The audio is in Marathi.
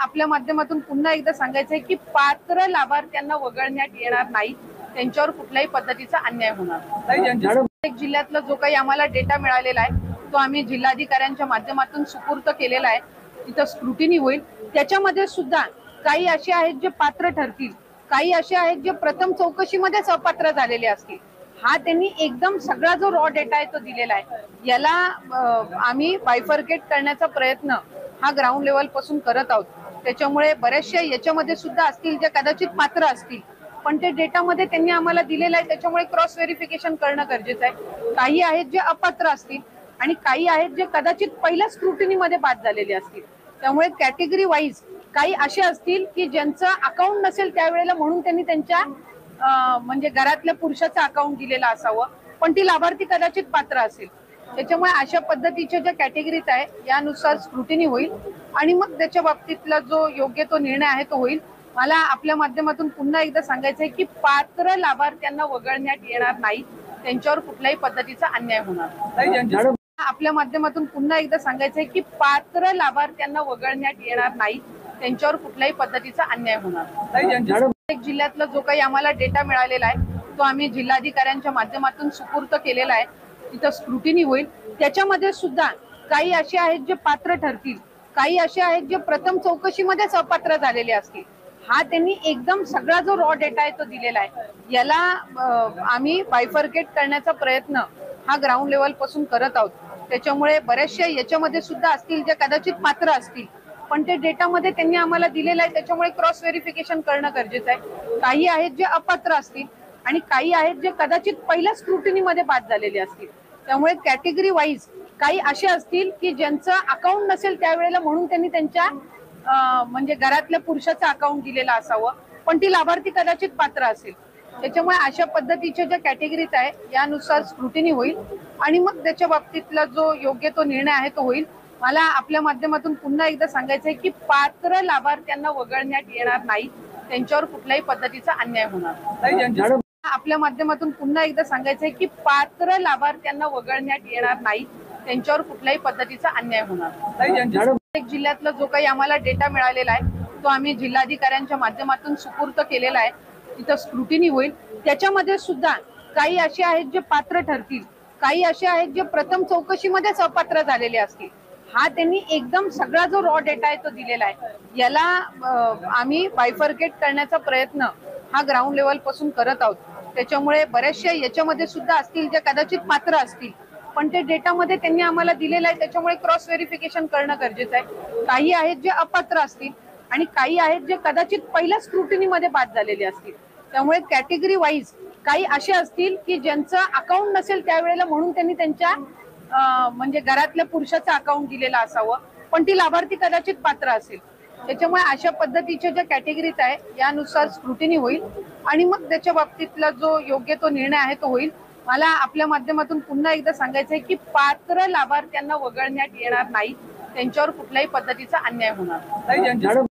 आपल्या माध्यमातून पुन्हा एकदा सांगायचं आहे की पात्र लाभार्थ्यांना वगळण्यात येणार नाही, त्यांच्यावर कुठल्याही पद्धतीचा अन्याय होणार नाही। जिल्ह्यातला जो काही आम्हाला डेटा मिळालेला आहे तो आम्ही जिल्हाधिकाऱ्यांच्या माध्यमातून सुपूर्द केलेला आहे। तिथं स्क्रुटिनी होईल। त्याच्यामध्ये सुद्धा काही असे आहेत जे पात्र ठरतील, काही असे आहेत जे प्रथम चौकशीमध्येच अपात्र झालेले असतील। हा त्यांनी एकदम सगळा जो रॉ डेटा आहे तो दिलेला आहे। याला आम्ही बायफर्केट करण्याचा प्रयत्न हा ग्राउंड लेवल पासून करत आहोत। त्याच्यामुळे बरेचसे याच्यामध्ये सुद्धा असतील जे कदाचित पात्र असतील, पण ते डेटामध्ये त्यांनी आम्हाला दिलेलं आहे, त्याच्यामुळे क्रॉस व्हेरिफिकेशन करणं गरजेचं आहे। काही आहेत जे अपात्र असतील आणि काही आहेत जे कदाचित पहिल्या स्क्रुटिनीमध्ये बाद झालेले असतील। त्यामुळे कॅटेगरी वाईज काही असे असतील की ज्यांचं अकाउंट नसेल त्यावेळेला म्हणून त्यांनी त्यांच्या म्हणजे घरातल्या पुरुषाचं अकाउंट दिलेलं असावं, पण ती लाभार्थी कदाचित पात्र असेल। त्याच्यामुळे अशा पद्धतीच्या ज्या कॅटेगरीज आहे यानुसार स्क्रुटिनी होईल आणि मग त्याच्या बाबतीतला जो योग्य तो निर्णय आहे तो होईल। मला आपल्या माध्यमातून पुन्हा एकदा सांगायचं आहे की पात्र लाभार्थ्यांना वगळण्यात येणार नाही, त्यांच्यावर कुठल्याही पद्धतीचा अन्याय होणार नाही। आपल्या माध्यमातून पुन्हा एकदा सांगायचं आहे की पात्र लाभार्थ्यांना वगळण्यात येणार नाही, त्यांच्यावर कुठल्याही पद्धतीचा अन्याय होणार नाही। जिल्ह्यातला जो काही आम्हाला डेटा मिळालेला आहे तो आम्ही जिल्हाधिकाऱ्यांच्या माध्यमातून सुपूर्द केलेला आहे। तिथं स्क्रुटिनी होईल। त्याच्यामध्ये सुद्धा काही असे आहेत जे पात्र ठरतील, काही असे आहेत जे प्रथम चौकशीमध्येच अपात्र झालेले असतील। हा त्यांनी एकदम सगळा जो रॉ डेटा आहे तो दिलेला आहे। याला आम्ही बायफर्केट करण्याचा प्रयत्न हा ग्राउंड लेवल पासून करत आहोत। त्याच्यामुळे बरेचसे याच्यामध्ये सुद्धा असतील जे कदाचित पात्र असतील, पण ते डेटामध्ये त्यांनी आम्हाला दिलेलं आहे, त्याच्यामुळे क्रॉस व्हेरिफिकेशन करणं गरजेचं आहे। काही आहेत जे अपात्र असतील आणि काही आहेत जे कदाचित पहिल्या स्क्रुटिनीमध्ये बाद झालेले असतील। त्यामुळे कॅटेगरी वाईज काही असे असतील की ज्यांचं अकाउंट नसेल त्यावेळेला म्हणून त्यांनी त्यांच्या म्हणजे घरातल्या पुरुषाचं अकाउंट दिलेलं असावं, पण ती लाभार्थी कदाचित पात्र असेल। त्याच्यामुळे अशा पद्धतीच्या ज्या कॅटेगरीज आहे यानुसार स्क्रुटिनी होईल आणि मग त्याच्या बाबतीतला जो योग्य तो निर्णय आहे तो होईल। मला आपल्या माध्यमातून पुन्हा एकदा सांगायचं आहे की पात्र लाभार्थ्यांना वगळण्यात येणार नाही, त्यांच्यावर कुठल्याही पद्धतीचा अन्याय होणार नाही। आपल्या माध्यमातून पुन्हा एकदा सांगायचं आहे की पात्र लाभार्थ्यांना वगळण्यात येणार नाही, त्यांच्यावर कुठल्याही पद्धतीचा अन्याय होणार नाही। जिल्ह्यातला जो काही आम्हाला डेटा मिळालेला आहे तो आम्ही जिल्हाधिकाऱ्यांच्या माध्यमातून सुपूर्द केलेला आहे। तिथं स्क्रुटिनी होईल। त्याच्यामध्ये सुद्धा काही असे आहेत जे पात्र ठरतील, काही असे आहेत जे प्रथम चौकशीमध्येच अपात्र झालेले असतील। हा त्यांनी एकदम सगळा जो रॉ डेटा आहे तो दिलेला आहे। याला आम्ही बायफर्केट करण्याचा प्रयत्न हा ग्राउंड लेवल पासून करत आहोत। त्याच्यामुळे बरेचसे याच्यामध्ये सुद्धा असतील जे कदाचित पात्र असतील, पण ते डेटामध्ये त्यांनी आम्हाला दिलेलं आहे, त्याच्यामुळे क्रॉस व्हेरिफिकेशन करणं गरजेचं आहे। काही आहेत जे अपात्र असतील आणि काही आहेत जे कदाचित पहिल्या स्क्रुटिनीमध्ये बाद झालेले असतील। त्यामुळे कॅटेगरी वाईज काही असे असतील की ज्यांचं अकाउंट नसेल त्यावेळेला म्हणून त्यांनी त्यांच्या म्हणजे घरातल्या पुरुषाचं अकाउंट दिलेलं असावं, पण ती लाभार्थी कदाचित पात्र असेल। त्याच्यामुळे अशा पद्धतीच्या ज्या कॅटेगरीज आहे यानुसार स्क्रुटिनी होईल आणि मग त्याच्या बाबतीतला जो योग्य तो निर्णय आहे तो होईल। मला आपल्या माध्यमातून पुन्हा एकदा सांगायचं आहे की पात्र लाभार्थ्यांना वगळण्यात येणार नाही, त्यांच्यावर कुठल्याही पद्धतीचा अन्याय होणार नाही।